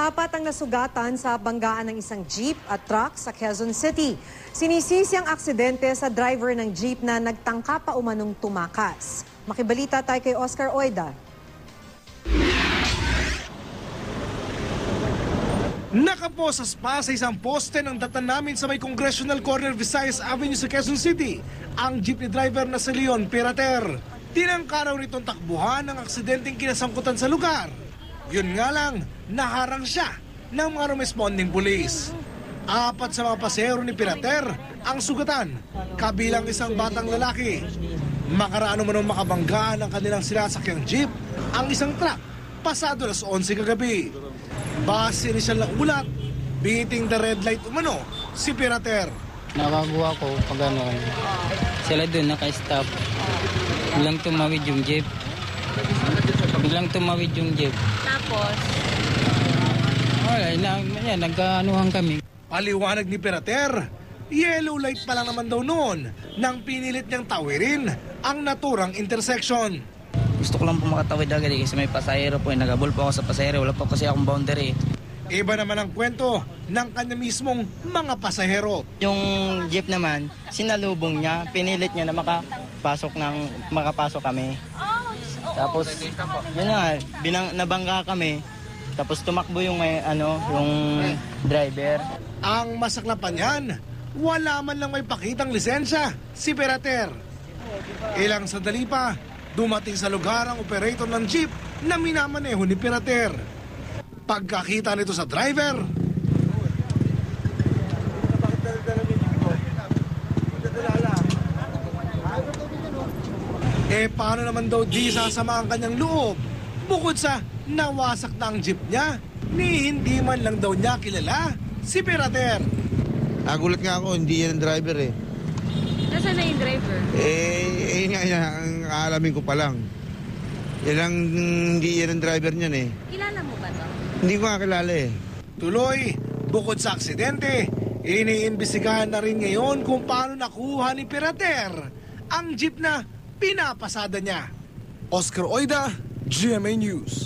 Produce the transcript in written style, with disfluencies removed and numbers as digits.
Apat ang nasugatan sa banggaan ng isang jeep at truck sa Quezon City. Sinisisi ang aksidente sa driver ng jeep na nagtangka pa umanong tumakas. Makibalita tayo kay Oscar Oida. Nakaposas pa sa isang poste ng datan namin sa may Congressional Corner Visayas Avenue sa Quezon City ang jeepney driver na si Leon Pirater. Tinangka raw nitong takbuhan ang aksidenteng kinasangkutan sa lugar. Yun nga lang, naharang siya ng mga responding police. Apat sa mga pasahero ni Pirater ang sugatan, kabilang isang batang lalaki. Makaraan naman makabanggaan ang kanilang sinasakyang jeep, ang isang truck, pasado alas 11 kagabi. Base inisyal na ulat, beating the red light umano si Pirater. Nakakuha ko pag ano, sila doon naka-stop. Biglang tumawid yung jeep. Tapos? Wala, nag-anuhan kami. Paliwanag ni Pirater, yellow light pa lang naman daw noon nang pinilit niyang tawirin ang naturang intersection. Gusto ko lang po makatawid agad kasi may pasahero po. Nagabol po ako sa pasahero. Wala pa kasi akong boundary. Iba naman ang kwento ng kanya mismong mga pasahero. Yung jeep naman, sinalubong niya, pinilit niya na makapasok kami. Tapos, yun na, nabangga kami. Tapos tumakbo yung yung driver. Ang masaklapan yan, wala man lang may pakitang lisensya si Pirater. Ilang sandali pa, dumating sa lugar ang operator ng jeep na minamaneho ni Pirater. Pagkakita nito sa driver, paano naman daw di sasama ang kanyang loob? Bukod sa nawasak na ang jeep niya, ni hindi man lang daw niya kilala si Pirater. Nagulat nga ako, hindi yan ang driver eh. Nasaan na yung driver? Yun nga yan, ang aalamin ko pa lang. Hindi yan ang driver niyan eh. Kilala mo ba to? Hindi ko nga kilala eh. Tuloy, bukod sa aksidente, iniimbestigahan na rin ngayon kung paano nakuha ni Pirater ang jeep na pinapasada niya. Oscar Oida, GMA News.